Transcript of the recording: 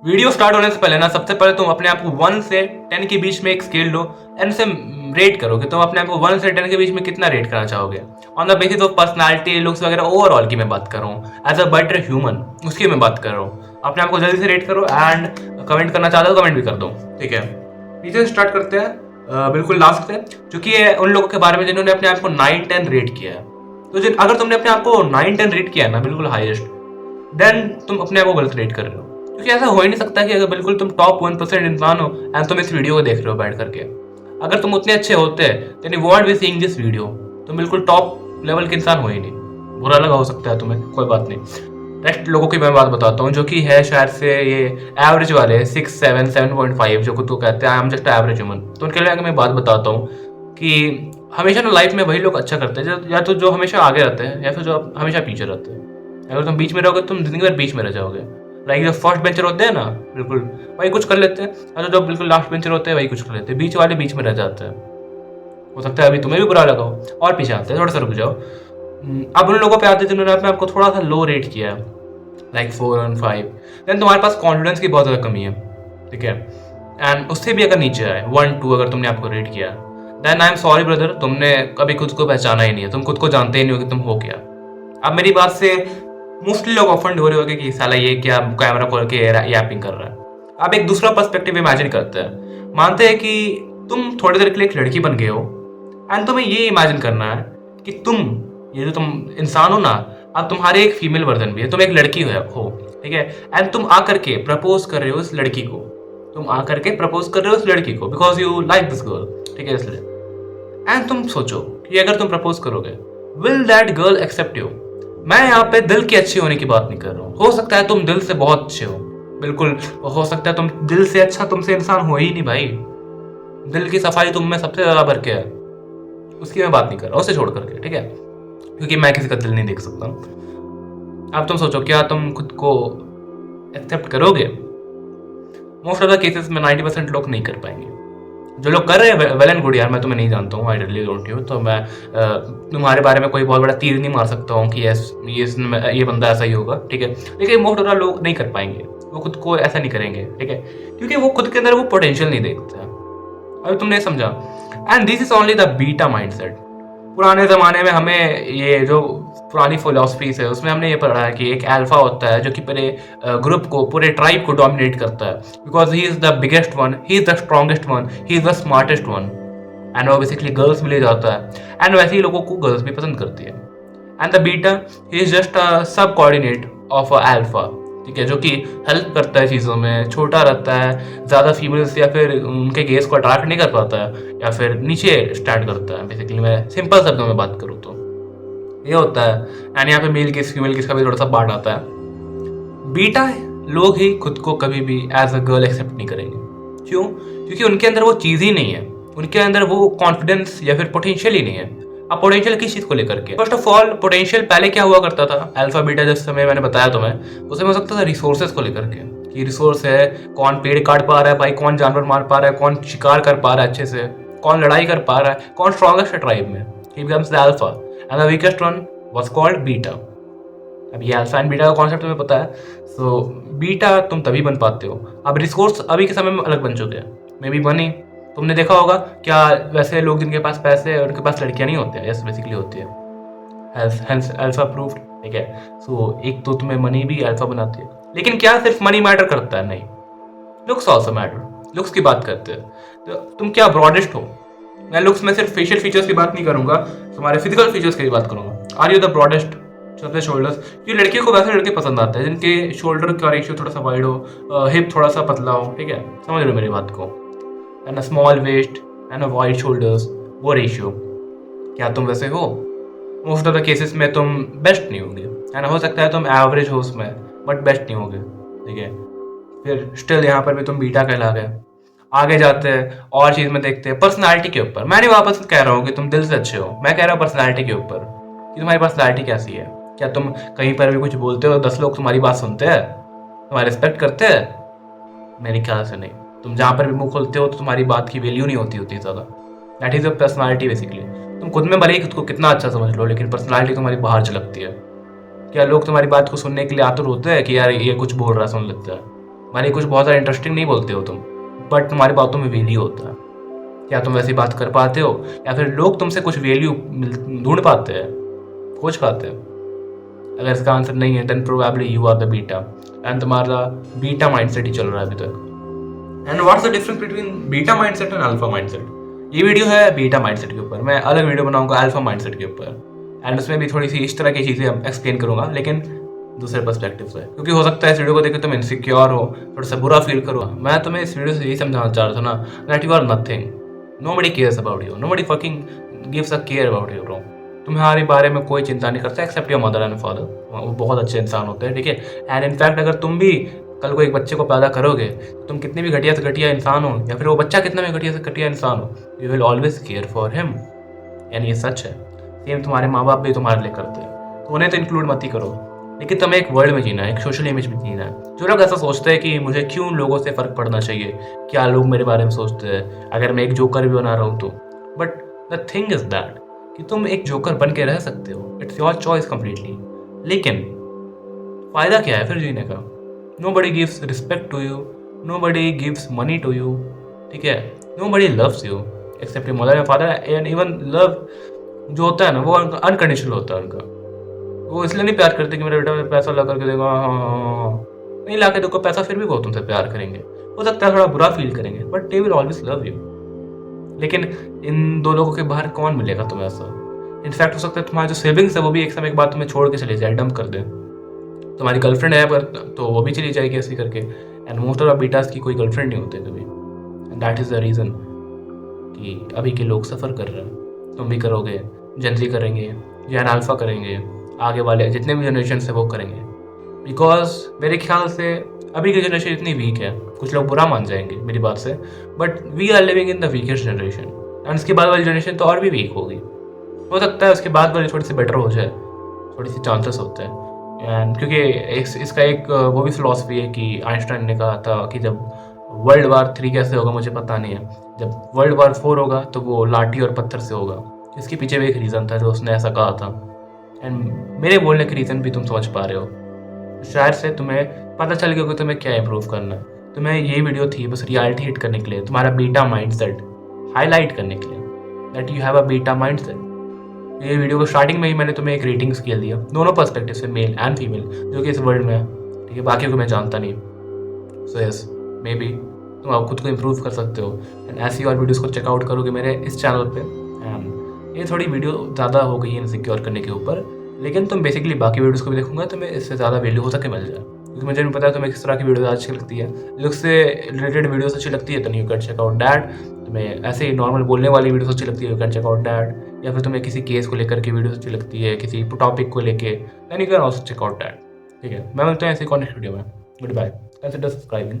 Video start होने से पहले ना सबसे पहले तुम अपने आप को 1 से 10 के बीच में एक स्केल लो एंड उसे रेट करो कि तुम अपने आप को 1 से 10 के बीच में कितना रेट करना चाहोगे on the basis of personality, looks वगैरह। ओवरऑल की मैं बात कर रहा हूँ, एज अ बेटर ह्यूमन उसकी मैं बात कर रहा हूँ। अपने आप को जल्दी से रेट करो एंड कमेंट करना चाहते हो कमेंट भी कर दो, ठीक है। नीचे से स्टार्ट करते हैं बिल्कुल लास्ट से, जो कि है उन लोगों के बारे में जिन्होंने अपने आप को 9-10 रेट किया है। तो अगर तुमने अपने आप को 9-10 रेट किया है ना, बिल्कुल हाईएस्ट, देन तुम अपने आप को गलत रेट कर रहे हो। क्योंकि ऐसा हो ही नहीं सकता कि अगर बिल्कुल तुम टॉप 1% इंसान हो एंड तुम इस वीडियो को देख रहे हो बैठ करके, अगर तुम उतने अच्छे होते then you won't be seeing this video. तुम बिल्कुल टॉप लेवल के इंसान हो ही नहीं। बुरा लगा हो सकता है तुम्हें, कोई बात नहीं। नेक्स्ट लोगों की मैं बात बताता हूँ जो कि है शायद से ये एवरेज वाले 6, 7, 7.5 जो खुद को कहते हैं I am just average human. तो उनके लिए मैं बात बताता हूँ कि हमेशा ना लाइफ में वही लोग अच्छा करते हैं या तो जो हमेशा आगे रहते हैं या फिर जो हमेशा पीछे रहते हैं। अगर तुम बीच में रहोगे तुम जिंदगी भर बीच में रह जाओगे। लाइक जो फर्स्ट बेंचर होते हैं ना, बिल्कुल वही कुछ कर लेते हैं, और जो बिल्कुल लास्ट बेंचर होते हैं वही कुछ कर लेते हैं। बीच वाले बीच में रह जाते हैं। हो सकता है अभी तुम्हें भी बुरा लगा हो और पीछे आते हैं, थोड़ा सा रुक जाओ। अब उन लोगों पे आते हैं जिन्होंने अपने आपको थोड़ा सा लो रेट किया है, लाइक 4 और 5। देन तुम्हारे पास कॉन्फिडेंस की बहुत ज़्यादा कमी है, ठीक है। एंड उससे भी अगर नीचे आए 1, 2 अगर तुमने आपको रेट किया, then I am sorry brother, तुमने कभी खुद को पहचाना ही नहीं है। तुम खुद को जानते ही नहीं हो कि तुम हो क्या। अब मेरी बात से मोस्टली लोग ऑफेंड हो रहे होंगे कि साला ये क्या कैमरा खोल के यापिंग कर रहा है। अब एक दूसरा पर्सपेक्टिव इमेजिन करते हैं। मानते हैं कि तुम थोड़ी देर के लिए एक लड़की बन गए हो एंड तुम्हें ये इमेजिन करना है कि तुम ये जो तुम इंसान हो ना, अब तुम्हारे एक फीमेल वर्जन भी है, तुम एक लड़की हो, ठीक है। एंड तुम आकर के प्रपोज कर रहे हो उस लड़की को, because you like this girl, ठीक है, इसलिए। एंड तुम सोचो कि अगर तुम प्रपोज करोगे, will that girl accept you? मैं यहाँ पे दिल के अच्छे होने की बात नहीं कर रहा हूँ। हो सकता है तुम दिल से बहुत अच्छे हो, बिल्कुल हो सकता है तुम दिल से अच्छा तुमसे इंसान हो ही नहीं भाई। दिल की सफाई तुम में सबसे ज्यादा भर के है, उसकी मैं बात नहीं कर रहा, उसे छोड़ करके, ठीक है, क्योंकि मैं किसी का दिल नहीं देख सकता। अब तुम सोचो क्या तुम खुद को एक्सेप्ट करोगे? मोस्ट ऑफ द केसेस में 90% लोग नहीं कर पाएंगे। जो लोग कर रहे हैं वेल एंड गुड यार, मैं तुम्हें नहीं जानता हूँ, आई रियली डोंट यू, तो मैं तुम्हारे बारे में कोई बहुत बड़ा तीर नहीं मार सकता हूँ कि ये बंदा ऐसा ही होगा, ठीक है। लेकिन मोस्ट ऑफ द लोग नहीं कर पाएंगे, वो खुद को ऐसा नहीं करेंगे, ठीक है, क्योंकि वो खुद के अंदर वो पोटेंशियल नहीं देखते। अभी तुमने समझा। And this is only the beta mindset. पुराने ज़माने में हमें ये जो पुरानी फिलोसफीज है उसमें हमने ये पढ़ा है कि एक अल्फा होता है जो कि पूरे ग्रुप को, पूरे ट्राइब को डोमिनेट करता है, because he is the biggest one, he is the strongest one, he is the smartest one. And वो बेसिकली गर्ल्स भी ले जाता है एंड वैसे ही लोगों को गर्ल्स भी पसंद करती है। And the beta he is just a सब कोऑर्डिनेट ऑफ अ अल्फा, ठीक है, जो कि हेल्प करता है चीज़ों में, छोटा रहता है, ज़्यादा फीमेल्स या फिर उनके गेस को अट्रैक्ट नहीं कर पाता है या फिर नीचे स्टैंड करता है। बेसिकली मैं सिंपल शब्दों में बात करूँ तो ये होता है। एंड यहाँ पे मेल केस फीमेल केस का भी थोड़ा सा पार्ट आता है। बीटा लोग ही खुद को कभी भी एज अ गर्ल एक्सेप्ट नहीं करेंगे। क्यों? क्योंकि उनके अंदर वो चीज़ ही नहीं है, उनके अंदर वो कॉन्फिडेंस या फिर पोटेंशियल ही नहीं है। अब पोटेंशियल किस चीज़ को लेकर के? फर्स्ट ऑफ ऑल पोटेंशियल पहले क्या हुआ करता था अल्फा बीटा जिस समय मैंने बताया तुम्हें, उस समय हो सकता था रिसोर्सेज को लेकर के, कि रिसोर्स है, कौन पेड़ काट पा रहा है भाई, कौन जानवर मार पा रहा है, कौन शिकार कर पा रहा है अच्छे से, कौन लड़ाई कर पा रहा है, कौन स्ट्रॉन्गेस्ट है ट्राइब में, ही becomes the alpha and the weakest one was called beta. अब ये अल्फा एंड बीटा का कॉन्सेप्ट तुम्हें पता है। सो बीटा तुम तभी बन पाते हो। अब रिसोर्स अभी के समय में अलग बन चुके हैं, मे बी मनी। तुमने देखा होगा क्या वैसे लोग जिनके पास पैसे है उनके पास लड़कियां नहीं होती है? यस, बेसिकली होती है, हेंस अल्फा प्रूफ्ड, ठीक है। सो एक तो तुम्हें मनी भी अल्फा बनाती है, लेकिन क्या सिर्फ मनी मैटर करता है? नहीं, लुक्स ऑल्सो मैटर। लुक्स की बात करते हैं तो तुम क्या ब्रॉडेस्ट हो? मैं लुक्स में सिर्फ फेशियल फीचर्स की बात नहीं करूंगा, तुम्हारे फिजिकल फीचर्स की बात करूंगा। Are you the broadest? छोटे शोल्डर्स, ये लड़कियों को वैसे लड़के पसंद आते हैं जिनके शोल्डर का रेशियो थोड़ा सा वाइड हो, हिप थोड़ा सा पतला हो, ठीक है, समझ रहे हो मेरी बात को, and a small waist and a wide shoulders, वो रेशियो। क्या तुम वैसे हो? मोस्ट ऑफ द केसेस में तुम बेस्ट नहीं होगे, एंड हो सकता है तुम एवरेज हो उसमें, बट बेस्ट नहीं होगे, ठीक है। फिर स्टिल यहाँ पर भी तुम बीटा कहला गए। आगे जाते हैं और चीज़ में देखते हैं पर्सनालिटी के ऊपर। मैं नहीं वापस कह रहा हूँ कि तुम दिल से अच्छे हो, मैं कह रहा हूँ पर्सनालिटी के ऊपर कि तुम्हारी पर्सनालिटी कैसी है। क्या तुम कहीं पर भी कुछ बोलते हो 10 लोग तुम्हारी बात सुनते हैं, तुम्हारी रिस्पेक्ट करते हैं? मेरे ख्याल से नहीं। तुम जहाँ पर भी मुंह खोलते हो तो तुम्हारी बात की वैल्यू नहीं होती ज़्यादा। That is a personality basically. तुम खुद में भले ही खुद को कितना अच्छा समझ लो, लेकिन पर्सनालिटी तुम्हारी बाहर झलकती है। क्या लोग तुम्हारी बात को सुनने के लिए आतुर होते हैं कि यार ये कुछ बोल रहा है, सुन लेते हैं? मानी कुछ बहुत ज़्यादा इंटरेस्टिंग नहीं बोलते हो तुम, बट तुम्हारी बातों में वैल्यू होता है। क्या तुम वैसी बात कर पाते हो, या फिर लोग तुमसे कुछ वैल्यू ढूंढ पाते हैं, खोज पाते हैं? अगर इसका आंसर नहीं है, then probably you are the beta, and तुम्हारा बीटा माइंडसेट ही चल रहा है अभी तक। And what's the difference between beta mindset and alpha mindset? ये वीडियो है बीटा माइंडसेट के ऊपर, मैं अलग वीडियो बनाऊंगा अल्फा माइंडसेट के ऊपर, एंड उसमें भी थोड़ी सी इस तरह की चीज़ें एक्सप्लेन करूंगा, लेकिन दूसरे पर्सपेक्टिव से, क्योंकि हो सकता है इस वीडियो को देखकर तुम इनसिक्योर हो, थोड़ा सा बुरा फील करो। मैं तुम्हें इस वीडियो से यही समझाना चाह रहा था ना, that you are nothing, nobody cares about you, nobody fucking gives a care about you bro. तुम्हारे बारे में कोई चिंता नहीं करता except your mother and father, वो बहुत अच्छे इंसान होते हैं, ठीक है। एंड इनफैक्ट अगर तुम भी कल को एक बच्चे को पैदा करोगे, तुम कितने भी घटिया से घटिया इंसान हो, या फिर वो बच्चा कितना भी घटिया से घटिया इंसान हो, you will always care for him, and ये सच है। सेम तुम्हारे माँ बाप भी तुम्हारे लिए करते हैं, तो उन्हें तो इंक्लूड मत ही करो, लेकिन तुम्हें एक वर्ल्ड में जीना है, एक सोशल इमेज में जीना है। जो लोग ऐसा सोचते हैं कि मुझे क्यों लोगों से फ़र्क पड़ना चाहिए, क्या लोग मेरे बारे में सोचते हैं अगर मैं एक जोकर भी बना रहा हूँ तो, but the thing is that कि तुम एक जोकर बन के रह सकते हो, इट्स योर चॉइस कम्प्लीटली, लेकिन फ़ायदा क्या है फिर जीने का? Nobody gives respect to you, nobody gives money to you, ठीक है। Nobody loves you except your mother and father, and even love जो होता है ना, वो अनकंडीशनल होता है उनका। वो इसलिए नहीं प्यार करते कि मेरा बेटा पैसा ला करके देगा, हाँ, नहीं ला के देखो पैसा, फिर भी वो तुमसे प्यार करेंगे। हो सकता है थोड़ा बुरा फील करेंगे, but they will always love you. लेकिन इन दो लोगों के बाहर कौन मिलेगा तुम्हें ऐसा? इनफैक्ट हो सकता है तुम्हारे जो सेविंग्स है वो भी एक समय के बाद तुम्हें छोड़ के चले जाए, डंप कर दे। तुम्हारी गर्लफ्रेंड है पर तो वो भी चली जाएगी ऐसे करके, एंड मोस्ट ऑफ बीटास की कोई गर्लफ्रेंड नहीं होते कभी, and that is the reason कि अभी के लोग सफ़र कर रहे हैं। तुम भी करोगे, जनजी करेंगे, जैन अल्फा करेंगे, आगे वाले जितने भी जनरेशन है वो करेंगे, बिकॉज मेरे ख्याल से अभी की जनरेशन इतनी वीक है, कुछ लोग बुरा मान जाएंगे मेरी बात से, but we are living in the weakest generation, and उसके बाद वाली जनरेशन तो और भी वीक होगी। हो सकता है उसके बाद वाली थोड़ी सी बेटर हो जाए, थोड़ी सी चांसेस होते हैं। एंड क्योंकि इसका एक वो भी फिलॉसफी है कि आइंस्टाइन ने कहा था कि जब वर्ल्ड वार 3 कैसे होगा मुझे पता नहीं है, जब वर्ल्ड वार 4 होगा तो वो लाठी और पत्थर से होगा। इसके पीछे भी एक रीज़न था जो उसने ऐसा कहा था, एंड मेरे बोलने के रीज़न भी तुम समझ पा रहे हो। शायद से तुम्हें पता चल गया कि तुम्हें क्या इम्प्रूव करना है। तुम्हें ये वीडियो थी बस रियलिटी हिट करने के लिए, तुम्हारा बीटा माइंडसेट हाईलाइट करने के लिए, that you have a beta mindset. ये वीडियो को स्टार्टिंग में ही मैंने तुम्हें एक रेटिंग स्केल दिया, दोनों पर्सपेक्टिव से, मेल एंड फीमेल, जो कि इस वर्ल्ड में है, ठीक है। बाकी को मैं जानता नहीं, सो यस, मे बी तुम आप खुद को इम्प्रूव कर सकते हो, एंड ऐसी और वीडियोस को चेकआउट करोगे मेरे इस चैनल पे। एंड ये थोड़ी वीडियो ज़्यादा हो गई है इनसिक्योर करने के ऊपर, लेकिन तुम बेसिकली बाकी वीडियोस को भी देखूंगा तो मैं इससे ज़्यादा वैल्यू हो सके मिल जाए, क्योंकि मुझे नहीं पता तुम्हें किस तरह की वीडियो अच्छी लगती है। लुक से रिलेटेड वीडियोस अच्छी लगती है तो you can check out that. तुम्हें ऐसे ही नॉर्मल बोलने वाली वीडियोस अच्छी लगती है, you can check out that. या फिर तुम्हें किसी केस को लेकर के वीडियोस अच्छी लगती है, किसी टॉपिक को लेके, then you can also check out that, ठीक है। मैं मिलता हूँ ऐसे कॉन्टेक्ट वीडियो में। Good bye, consider subscribing.